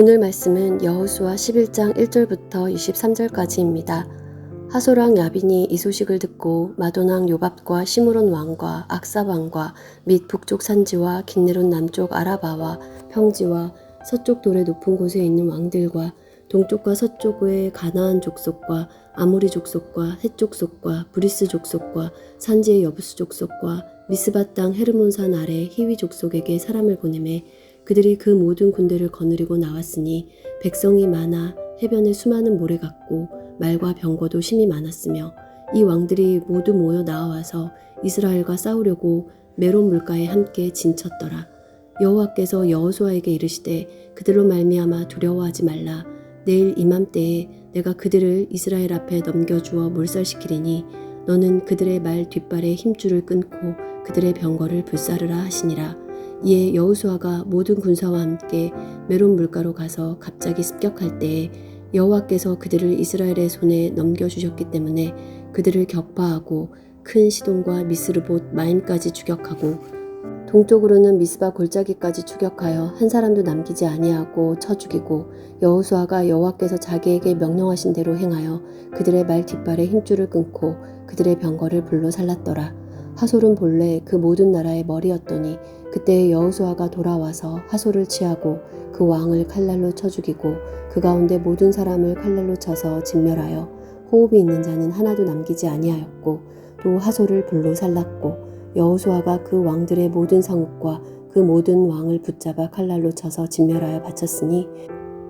오늘 말씀은 여호수아 11장 1절부터 23절까지입니다. 하솔왕 야빈이 이 소식을 듣고 마돈왕 요밥과 시므론 왕과 악삽 왕과 및 북쪽 산지와 긴네롯 남쪽 아라바와 평지와 서쪽 돌의 높은 곳에 있는 왕들과 동쪽과 서쪽의 가나안 족속과 아모리 족속과 헷 족속과 브리스 족속과 산지의 여부스 족속과 미스바 땅 헤르몬산 아래 히위 족속에게 사람을 보내매 그들이 그 모든 군대를 거느리고 나왔으니 백성이 많아 해변에 수많은 모래 같고 말과 병거도 심히 많았으며 이 왕들이 모두 모여 나와서 이스라엘과 싸우려고 메론 물가에 함께 진쳤더라. 여호와께서 여호수아에게 이르시되 그들로 말미암아 두려워하지 말라. 내일 이맘때에 내가 그들을 이스라엘 앞에 넘겨주어 몰살시키리니 너는 그들의 말 뒷발에 힘줄을 끊고 그들의 병거를 불사르라 하시니라. 이에 여호수아가 모든 군사와 함께 메론 물가로 가서 갑자기 습격할 때에 여호와께서 그들을 이스라엘의 손에 넘겨주셨기 때문에 그들을 격파하고 큰 시돈과 미스르봇 마임까지 추격하고 동쪽으로는 미스바 골짜기까지 추격하여 한 사람도 남기지 아니하고 쳐 죽이고 여호수아가 여호와께서 자기에게 명령하신 대로 행하여 그들의 말 뒷발에 힘줄을 끊고 그들의 병거를 불로 살랐더라. 하솔은 본래 그 모든 나라의 머리였더니 그때 여호수아가 돌아와서 하솔을 취하고 그 왕을 칼날로 쳐 죽이고 그 가운데 모든 사람을 칼날로 쳐서 진멸하여 호흡이 있는 자는 하나도 남기지 아니하였고 또 하솔을 불로 살랐고 여호수아가 그 왕들의 모든 성읍과 그 모든 왕을 붙잡아 칼날로 쳐서 진멸하여 바쳤으니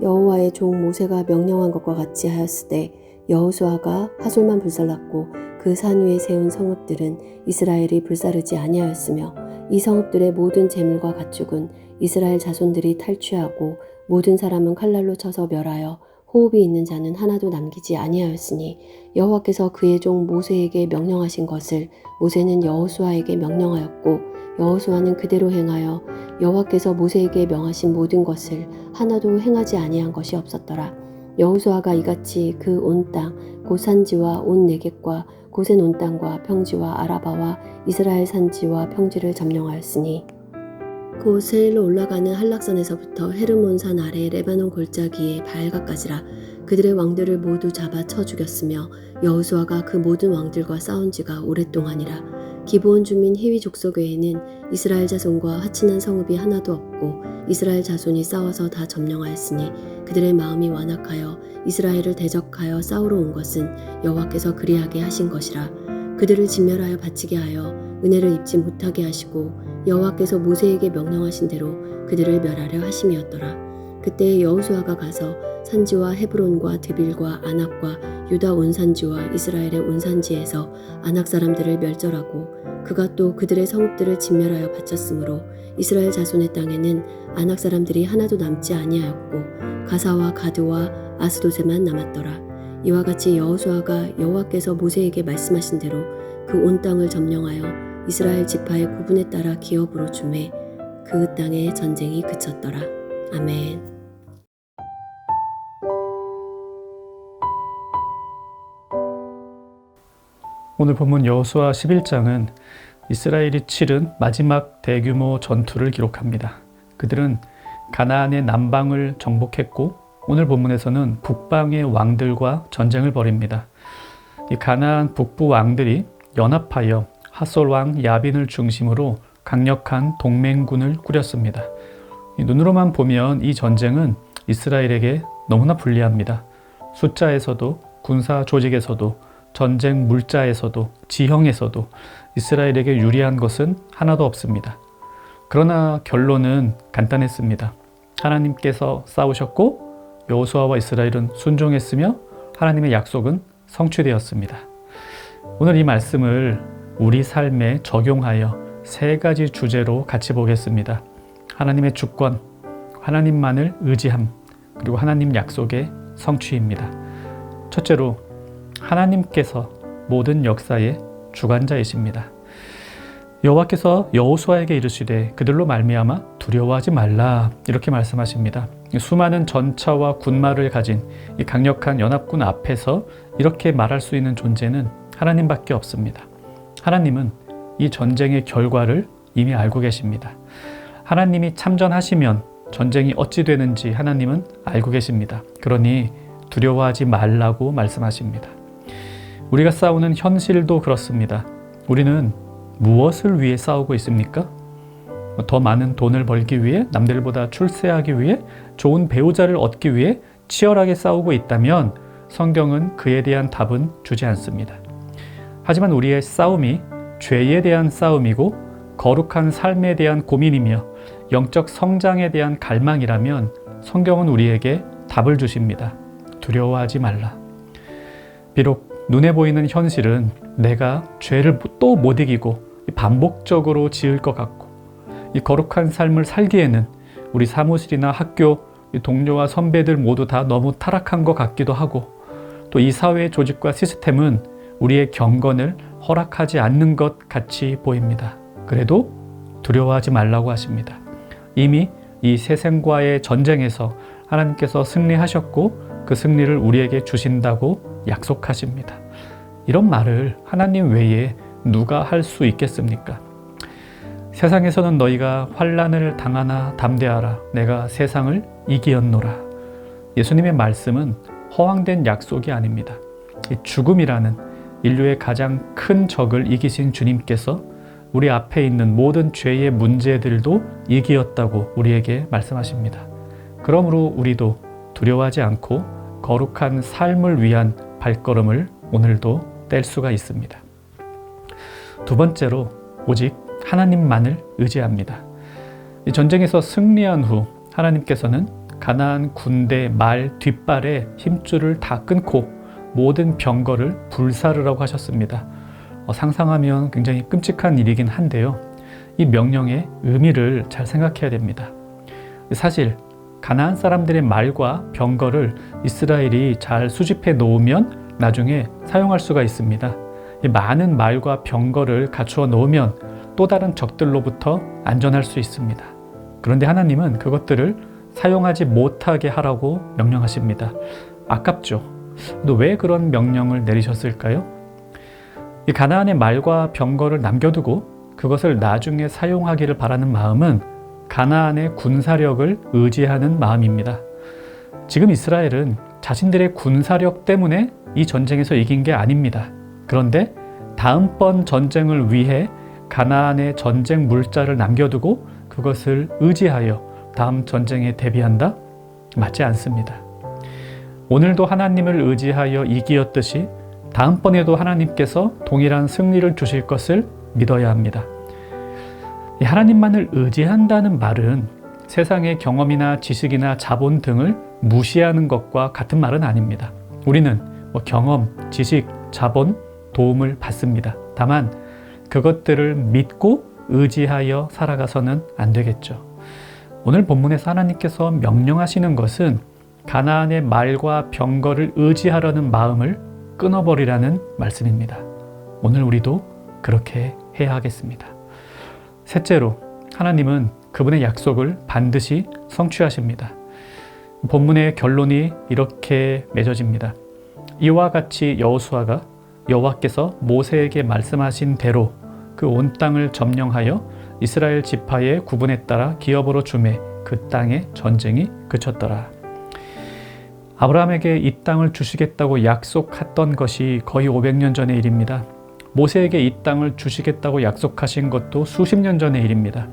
여호와의 종 모세가 명령한 것과 같이 하였으되 여호수아가 하솔만 불살랐고 그 산 위에 세운 성읍들은 이스라엘이 불사르지 아니하였으며 이 성읍들의 모든 재물과 가축은 이스라엘 자손들이 탈취하고 모든 사람은 칼날로 쳐서 멸하여 호흡이 있는 자는 하나도 남기지 아니하였으니 여호와께서 그의 종 모세에게 명령하신 것을 모세는 여호수아에게 명령하였고 여호수아는 그대로 행하여 여호와께서 모세에게 명하신 모든 것을 하나도 행하지 아니한 것이 없었더라. 여호수아가 이같이 그 온 땅 곧 산지와 온 내겝과 고센 온 땅과 평지와 아라바와 이스라엘 산지와 평지를 점령하였으니 곧 세일로 올라가는 한락산에서부터 헤르몬산 아래 레바논 골짜기에 바알가까지라. 그들의 왕들을 모두 잡아 쳐 죽였으며 여호수아가 그 모든 왕들과 싸운 지가 오랫동안이라. 기브온 주민 히위 족속 외에는 이스라엘 자손과 하친한 성읍이 하나도 없고 이스라엘 자손이 싸워서 다 점령하였으니 그들의 마음이 완악하여 이스라엘을 대적하여 싸우러 온 것은 여호와께서 그리하게 하신 것이라. 그들을 진멸하여 바치게 하여 은혜를 입지 못하게 하시고 여호와께서 모세에게 명령하신 대로 그들을 멸하려 하심이었더라. 그때 여호수아가 가서 산지와 헤브론과 드빌과 아낙과 유다 온 산지와 이스라엘의 온 산지에서 아낙 사람들을 멸절하고 그가 또 그들의 성읍들을 진멸하여 바쳤으므로 이스라엘 자손의 땅에는 아낙 사람들이 하나도 남지 아니하였고 가사와 가드와 아스돗에만 남았더라. 이와 같이 여호수아가 여호와께서 모세에게 말씀하신 대로 그 온 땅을 점령하여 이스라엘 지파의 구분에 따라 기업으로 주매 그 땅의 전쟁이 그쳤더라. 아멘. 오늘 본문 여호수아 11장은 이스라엘이 치른 마지막 대규모 전투를 기록합니다. 그들은 가나안의 남방을 정복했고 오늘 본문에서는 북방의 왕들과 전쟁을 벌입니다. 이 가나안 북부 왕들이 연합하여 하솔 왕 야빈을 중심으로 강력한 동맹군을 꾸렸습니다. 눈으로만 보면 이 전쟁은 이스라엘에게 너무나 불리합니다. 숫자에서도 군사 조직에서도 전쟁 물자에서도 지형에서도 이스라엘에게 유리한 것은 하나도 없습니다. 그러나 결론은 간단했습니다. 하나님께서 싸우셨고 여호수아와 이스라엘은 순종했으며 하나님의 약속은 성취되었습니다. 오늘 이 말씀을 우리 삶에 적용하여 세 가지 주제로 같이 보겠습니다. 하나님의 주권, 하나님만을 의지함, 그리고 하나님 약속의 성취입니다. 첫째로 하나님께서 모든 역사의 주관자이십니다. 여호와께서 여호수아에게 이르시되 그들로 말미암아 두려워하지 말라 이렇게 말씀하십니다. 수많은 전차와 군마를 가진 이 강력한 연합군 앞에서 이렇게 말할 수 있는 존재는 하나님밖에 없습니다. 하나님은 이 전쟁의 결과를 이미 알고 계십니다. 하나님이 참전하시면 전쟁이 어찌 되는지 하나님은 알고 계십니다. 그러니 두려워하지 말라고 말씀하십니다. 우리가 싸우는 현실도 그렇습니다. 우리는 무엇을 위해 싸우고 있습니까? 더 많은 돈을 벌기 위해, 남들보다 출세하기 위해, 좋은 배우자를 얻기 위해 치열하게 싸우고 있다면 성경은 그에 대한 답은 주지 않습니다. 하지만 우리의 싸움이 죄에 대한 싸움이고 거룩한 삶에 대한 고민이며 영적 성장에 대한 갈망이라면 성경은 우리에게 답을 주십니다. 두려워하지 말라. 비록 눈에 보이는 현실은 내가 죄를 또 못 이기고 반복적으로 지을 것 같고 이 거룩한 삶을 살기에는 우리 사무실이나 학교, 동료와 선배들 모두 다 너무 타락한 것 같기도 하고 또 이 사회의 조직과 시스템은 우리의 경건을 허락하지 않는 것 같이 보입니다. 그래도 두려워하지 말라고 하십니다. 이미 이 세상과의 전쟁에서 하나님께서 승리하셨고 그 승리를 우리에게 주신다고 약속하십니다. 이런 말을 하나님 외에 누가 할 수 있겠습니까? 세상에서는 너희가 환난을 당하나 담대하라. 내가 세상을 이기었노라. 예수님의 말씀은 허황된 약속이 아닙니다. 이 죽음이라는 인류의 가장 큰 적을 이기신 주님께서 우리 앞에 있는 모든 죄의 문제들도 이기었다고 우리에게 말씀하십니다. 그러므로 우리도 두려워하지 않고 거룩한 삶을 위한 발걸음을 오늘도 뗄 수가 있습니다. 두 번째로 오직 하나님만을 의지합니다. 이 전쟁에서 승리한 후 하나님께서는 가나안 군대 말 뒷발에 힘줄을 다 끊고 모든 병거를 불사르라고 하셨습니다. 상상하면 굉장히 끔찍한 일이긴 한데요. 이 명령의 의미를 잘 생각해야 됩니다. 사실 가나안 사람들의 말과 병거를 이스라엘이 잘 수집해 놓으면 나중에 사용할 수가 있습니다. 이 많은 말과 병거를 갖추어 놓으면 또 다른 적들로부터 안전할 수 있습니다. 그런데 하나님은 그것들을 사용하지 못하게 하라고 명령하십니다. 아깝죠? 또 왜 그런 명령을 내리셨을까요? 이 가나안의 말과 병거를 남겨두고 그것을 나중에 사용하기를 바라는 마음은 가나안의 군사력을 의지하는 마음입니다. 지금 이스라엘은 자신들의 군사력 때문에 이 전쟁에서 이긴 게 아닙니다. 그런데 다음번 전쟁을 위해 가나안의 전쟁 물자를 남겨두고 그것을 의지하여 다음 전쟁에 대비한다? 맞지 않습니다. 오늘도 하나님을 의지하여 이기었듯이 다음번에도 하나님께서 동일한 승리를 주실 것을 믿어야 합니다. 이 하나님만을 의지한다는 말은 세상의 경험이나 지식이나 자본 등을 무시하는 것과 같은 말은 아닙니다. 우리는 경험, 지식, 자본, 도움을 받습니다. 다만 그것들을 믿고 의지하여 살아가서는 안 되겠죠. 오늘 본문에서 하나님께서 명령하시는 것은 가나안의 말과 병거를 의지하려는 마음을 끊어버리라는 말씀입니다. 오늘 우리도 그렇게 해야 하겠습니다. 셋째로 하나님은 그분의 약속을 반드시 성취하십니다. 본문의 결론이 이렇게 맺어집니다. 이와 같이 여호수아가 여호와께서 모세에게 말씀하신 대로 그 온 땅을 점령하여 이스라엘 지파의 구분에 따라 기업으로 주매 그 땅의 전쟁이 그쳤더라. 아브라함에게 이 땅을 주시겠다고 약속했던 것이 거의 500년 전의 일입니다. 모세에게 이 땅을 주시겠다고 약속하신 것도 수십 년 전의 일입니다.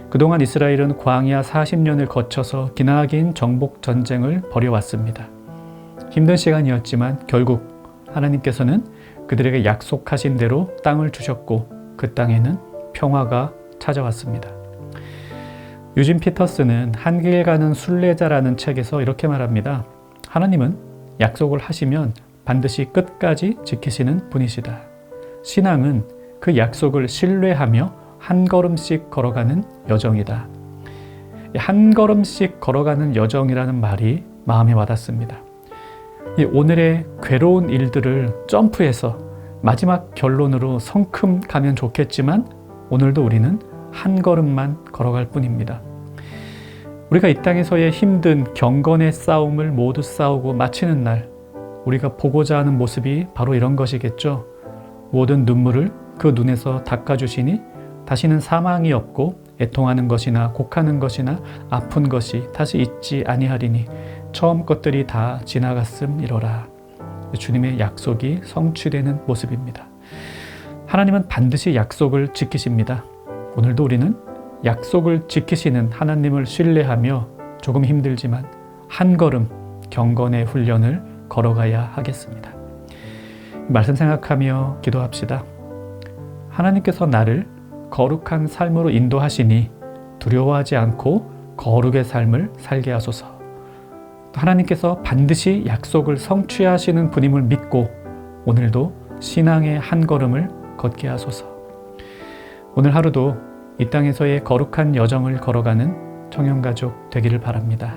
그동안 이스라엘은 광야 40년을 거쳐서 기나긴 정복 전쟁을 벌여왔습니다. 힘든 시간이었지만 결국 하나님께서는 그들에게 약속하신 대로 땅을 주셨고 그 땅에는 평화가 찾아왔습니다. 유진 피터스는 한길 가는 순례자라는 책에서 이렇게 말합니다. 하나님은 약속을 하시면 반드시 끝까지 지키시는 분이시다. 신앙은 그 약속을 신뢰하며 한 걸음씩 걸어가는 여정이다. 한 걸음씩 걸어가는 여정이라는 말이 마음에 와닿습니다. 오늘의 괴로운 일들을 점프해서 마지막 결론으로 성큼 가면 좋겠지만 오늘도 우리는 한 걸음만 걸어갈 뿐입니다. 우리가 이 땅에서의 힘든 경건의 싸움을 모두 싸우고 마치는 날 우리가 보고자 하는 모습이 바로 이런 것이겠죠. 모든 눈물을 그 눈에서 닦아주시니 다시는 사망이 없고 애통하는 것이나 곡하는 것이나 아픈 것이 다시 있지 아니하리니 처음 것들이 다 지나갔음이로라. 주님의 약속이 성취되는 모습입니다. 하나님은 반드시 약속을 지키십니다. 오늘도 우리는 약속을 지키시는 하나님을 신뢰하며 조금 힘들지만 한 걸음 경건의 훈련을 걸어가야 하겠습니다. 말씀 생각하며 기도합시다. 하나님께서 나를 거룩한 삶으로 인도하시니 두려워하지 않고 거룩의 삶을 살게 하소서. 하나님께서 반드시 약속을 성취하시는 분임을 믿고 오늘도 신앙의 한 걸음을 걷게 하소서. 오늘 하루도 이 땅에서의 거룩한 여정을 걸어가는 청년가족 되기를 바랍니다.